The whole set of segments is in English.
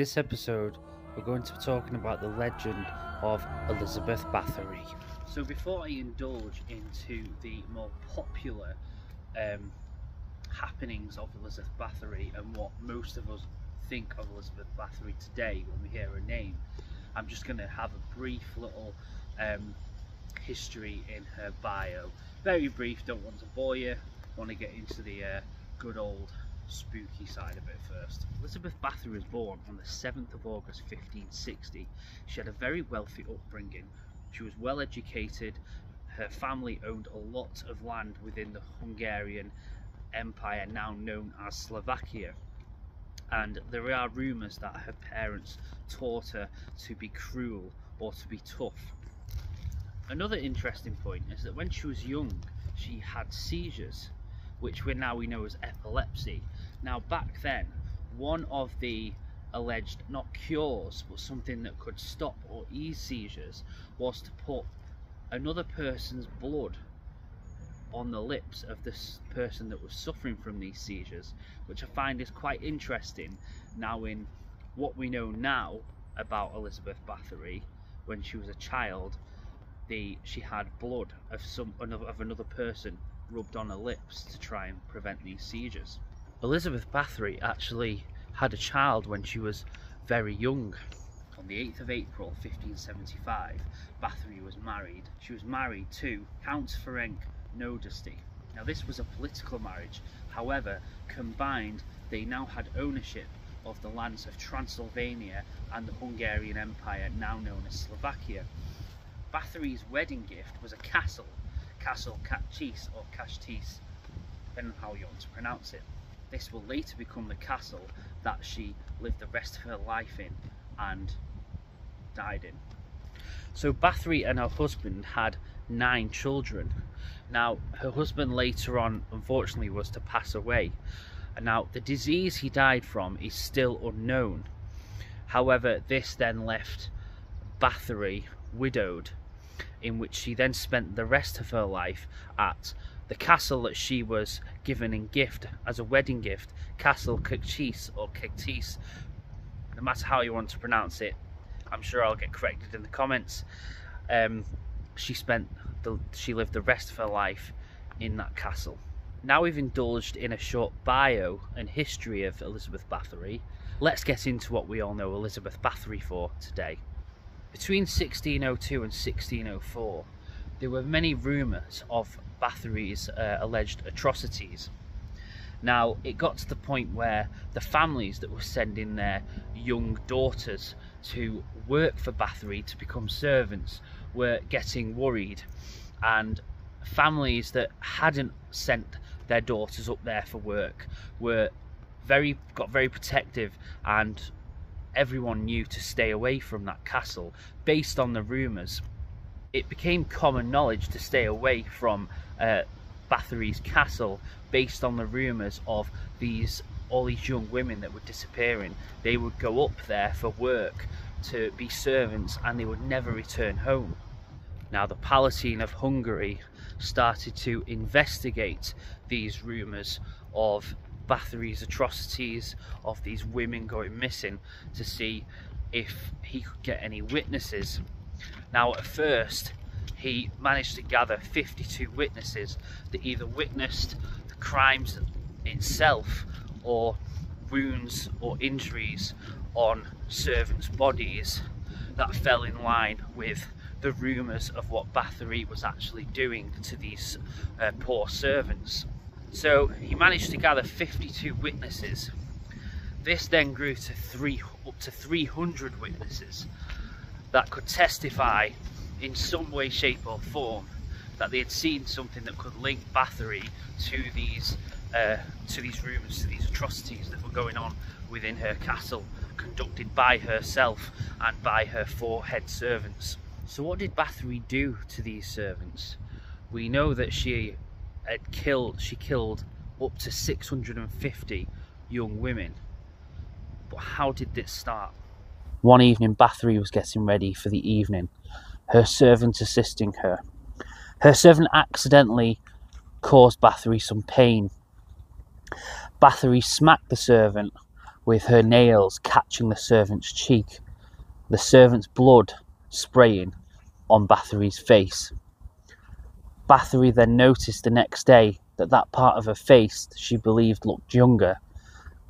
this episode, we're going to be talking about the legend of Elizabeth Bathory. So before I indulge into the more popular happenings of Elizabeth Bathory and what most of us think of Elizabeth Bathory today when we hear her name, I'm just going to have a brief little history in her bio. Very brief, don't want to bore you, want to get into the good old spooky side of it first. Elizabeth Bathory was born on the 7th of August 1560. She had a very wealthy upbringing. She was well educated. Her family owned a lot of land within the Hungarian Empire, now known as Slovakia. And there are rumours that her parents taught her to be cruel or to be tough. Another interesting point is that when she was young, she had seizures, which we know as epilepsy. Now back then, one of the alleged, not cures, but something that could stop or ease seizures, was to put another person's blood on the lips of this person that was suffering from these seizures, which I find is quite interesting now in what we know now about Elizabeth Bathory. When she was a child, she had blood of another person rubbed on her lips to try and prevent these seizures. Elizabeth Bathory actually had a child when she was very young. On the 8th of April 1575, Bathory was married. She was married to Count Ferenc Nodesty. Now this was a political marriage, however, combined they now had ownership of the lands of Transylvania and the Hungarian Empire, now known as Slovakia. Bathory's wedding gift was a castle Kachis or Kashtis, depending on how you want to pronounce it. This will later become the castle that she lived the rest of her life in and died in. So Bathory and her husband had 9 children. Now her husband later on unfortunately was to pass away, and now the disease he died from is still unknown. However, this then left Bathory widowed, in which she then spent the rest of her life at the castle that she was given in gift as a wedding gift, Castle Kachis or Kachis, no matter how you want to pronounce it. I'm sure I'll get corrected in the comments. She lived the rest of her life in that castle. Now we've indulged in a short bio and history of Elizabeth Bathory, let's get into what we all know Elizabeth Bathory for today. Between 1602 and 1604, there were many rumours of Bathory's alleged atrocities. Now, it got to the point where the families that were sending their young daughters to work for Bathory to become servants were getting worried, and families that hadn't sent their daughters up there for work got very protective, and everyone knew to stay away from that castle based on the rumours. It became common knowledge to stay away from Bathory's castle based on the rumours of all these young women that were disappearing. They would go up there for work to be servants and they would never return home. Now the Palatine of Hungary started to investigate these rumours of Bathory's atrocities, of these women going missing, to see if he could get any witnesses. Now at first he managed to gather 52 witnesses that either witnessed the crimes itself or wounds or injuries on servants' bodies that fell in line with the rumours of what Bathory was actually doing to these poor servants. So he managed to gather 52 witnesses. This then grew to up to 300 witnesses that could testify in some way, shape or form that they had seen something that could link Bathory to these rumours, to these atrocities that were going on within her castle, conducted by herself and by her 4 head servants. So what did Bathory do to these servants? We know that she killed up to 650 young women. But how did this start? One evening Bathory was getting ready for the evening, her servant assisting her. Her servant accidentally caused Bathory some pain. Bathory smacked the servant with her nails catching the servant's cheek, the servant's blood spraying on Bathory's face. Bathory then noticed the next day that that part of her face she believed looked younger,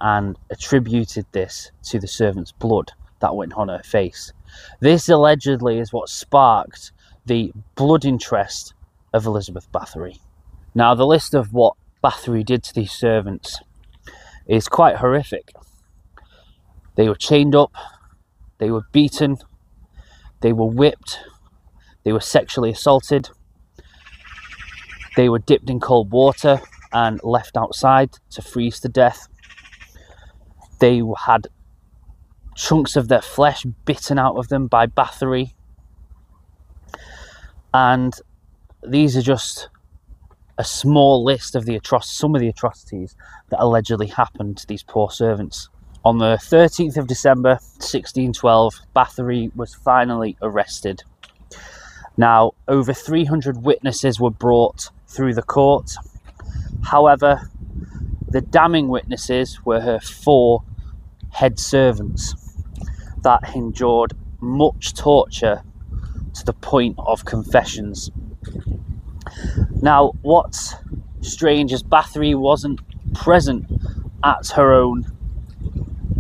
and attributed this to the servant's blood that went on her face. This allegedly is what sparked the blood interest of Elizabeth Bathory. Now, the list of what Bathory did to these servants is quite horrific. They were chained up, they were beaten, they were whipped, they were sexually assaulted, they were dipped in cold water and left outside to freeze to death. They had chunks of their flesh bitten out of them by Bathory. And these are just a small list of some of the atrocities that allegedly happened to these poor servants. On the 13th of December 1612, Bathory was finally arrested. Now, over 300 witnesses were brought through the court. However, the damning witnesses were her 4 head servants that endured much torture to the point of confessions. Now, what's strange is Bathory wasn't present at her own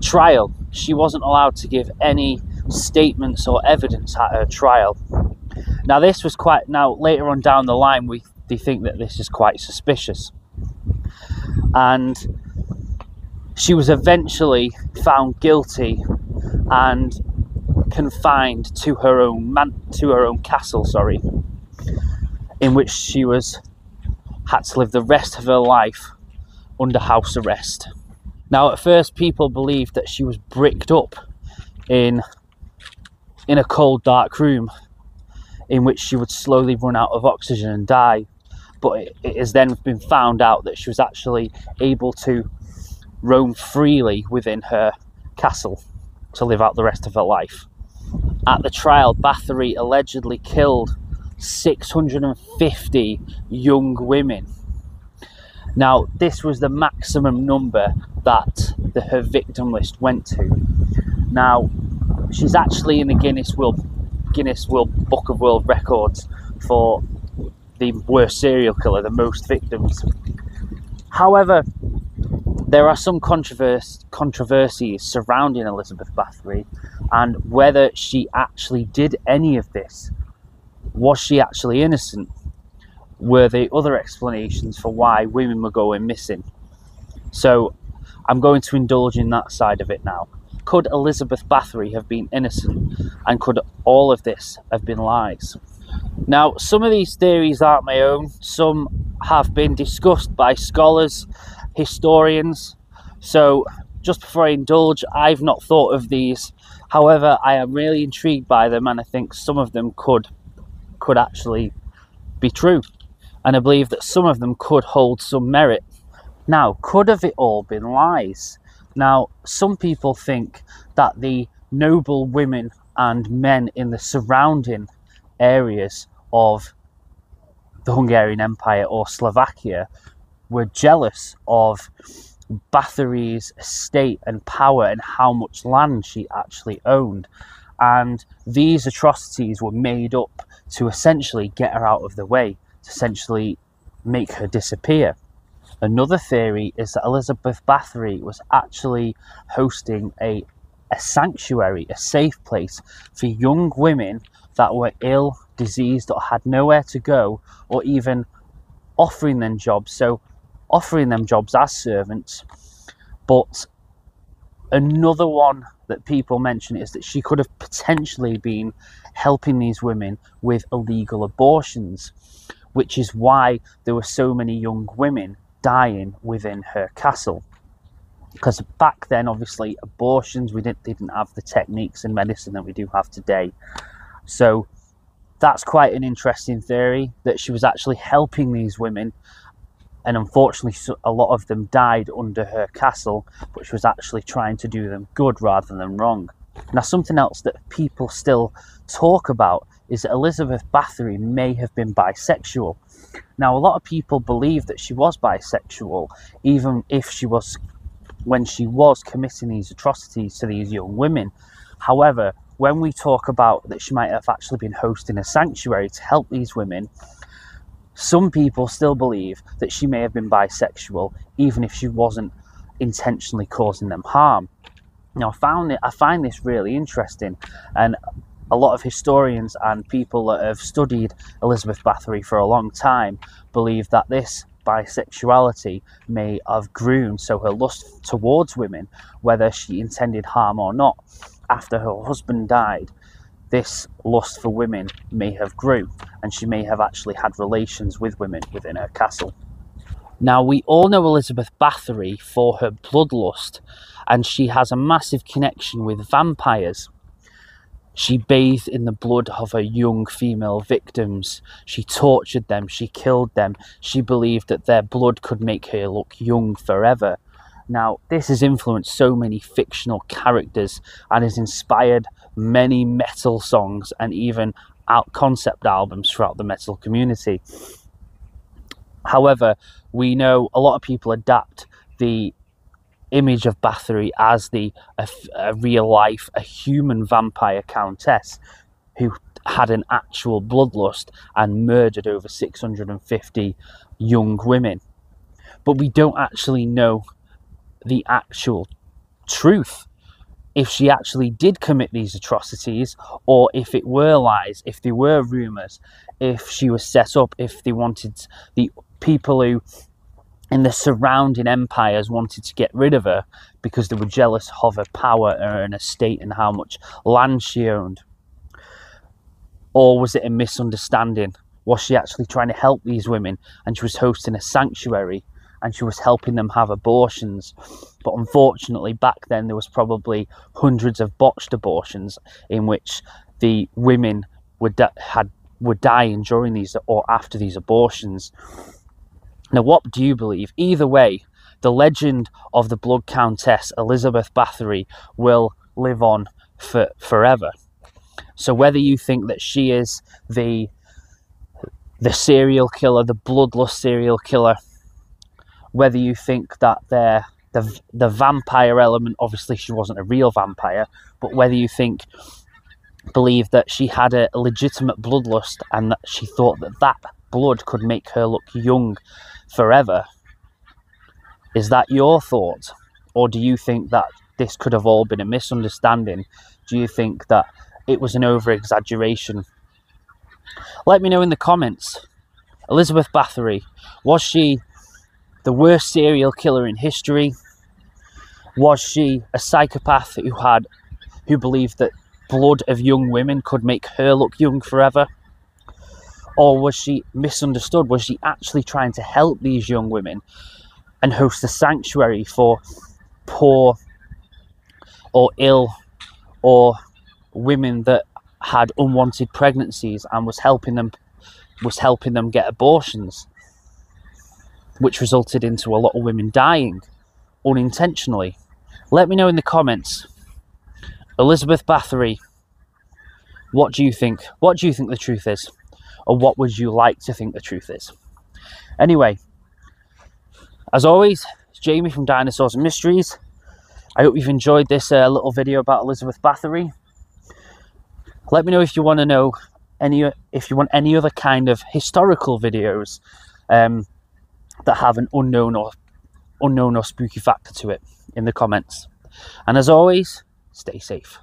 trial. She wasn't allowed to give any statements or evidence at her trial. Now, this was later on down the line, they think that this is quite suspicious. And she was eventually found guilty and confined to her own castle, in which she had to live the rest of her life under house arrest. Now, at first, people believed that she was bricked up in a cold, dark room in which she would slowly run out of oxygen and die. But it has then been found out that she was actually able to roam freely within her castle to live out the rest of her life. At the trial, Bathory allegedly killed 650 young women. Now, this was the maximum number that her victim list went to. Now, she's actually in the Guinness Book of World Records for the worst serial killer, the most victims. However, there are some controversies surrounding Elizabeth Bathory and whether she actually did any of this. Was she actually innocent? Were there other explanations for why women were going missing? So I'm going to indulge in that side of it now. Could Elizabeth Bathory have been innocent, and could all of this have been lies? Now, some of these theories aren't my own. Some have been discussed by scholars, historians. So just before I indulge, I've not thought of these. However, I am really intrigued by them, and I think some of them could actually be true. And I believe that some of them could hold some merit. Now, could have it all been lies? Now, some people think that the noble women and men in the surrounding areas of the Hungarian Empire or Slovakia were jealous of Bathory's estate and power and how much land she actually owned. And these atrocities were made up to essentially get her out of the way, to essentially make her disappear. Another theory is that Elizabeth Bathory was actually hosting a sanctuary, a safe place for young women that were ill, diseased, or had nowhere to go, or even offering them jobs. So offering them jobs as servants. But another one that people mention is that she could have potentially been helping these women with illegal abortions, which is why there were so many young women dying within her castle. Because back then, obviously, abortions, they didn't have the techniques in medicine that we do have today. So that's quite an interesting theory, that she was actually helping these women, and unfortunately a lot of them died under her castle, but she was actually trying to do them good rather than wrong. Now, something else that people still talk about is that Elizabeth Bathory may have been bisexual. Now, a lot of people believe that she was bisexual, even if she was when she was committing these atrocities to these young women. However, when we talk about that she might have actually been hosting a sanctuary to help these women, some people still believe that she may have been bisexual, even if she wasn't intentionally causing them harm. Now, I find this really interesting, and a lot of historians and people that have studied Elizabeth Bathory for a long time believe that this bisexuality may have grown, so her lust towards women, whether she intended harm or not, after her husband died, this lust for women may have grew, and she may have actually had relations with women within her castle. Now, we all know Elizabeth Bathory for her bloodlust, and she has a massive connection with vampires. She bathed in the blood of her young female victims. She tortured them, she killed them. She believed that their blood could make her look young forever. Now, this has influenced so many fictional characters and has inspired many metal songs and even concept albums throughout the metal community. However, we know a lot of people adapt the image of Bathory as a real life, a human vampire countess who had an actual bloodlust and murdered over 650 young women. But we don't actually know the actual truth, if she actually did commit these atrocities, or if it were lies, if they were rumours, if she was set up, if they wanted the people who in the surrounding empires wanted to get rid of her because they were jealous of her power or an estate and how much land she owned. Or was it a misunderstanding? Was she actually trying to help these women and she was hosting a sanctuary and she was helping them have abortions? But unfortunately, back then there was probably hundreds of botched abortions in which the women were dying during these or after these abortions. Now, what do you believe? Either way, the legend of the Blood Countess Elizabeth Bathory will live on forever. So whether you think that she is the serial killer, the bloodlust serial killer, whether you think that the vampire element, obviously she wasn't a real vampire, but whether you believe that she had a legitimate bloodlust and that she thought that blood could make her look young forever, is that your thought? Or do you think that this could have all been a misunderstanding? Do you think that it was an over-exaggeration? Let me know in the comments. Elizabeth Bathory, was she the worst serial killer in history? Was she a psychopath who believed that blood of young women could make her look young forever? Or was she misunderstood? Was she actually trying to help these young women and host a sanctuary for poor or ill or women that had unwanted pregnancies and was helping them get abortions, which resulted into a lot of women dying unintentionally? Let me know in the comments. Elizabeth Bathory, what do you think? What do you think the truth is? Or what would you like to think the truth is? Anyway, as always, it's Jamie from Dinosaurs and Mysteries. I hope you've enjoyed this little video about Elizabeth Bathory. Let me know if you want to know if you want any other kind of historical videos that have an unknown or spooky factor to it in the comments. And as always, stay safe.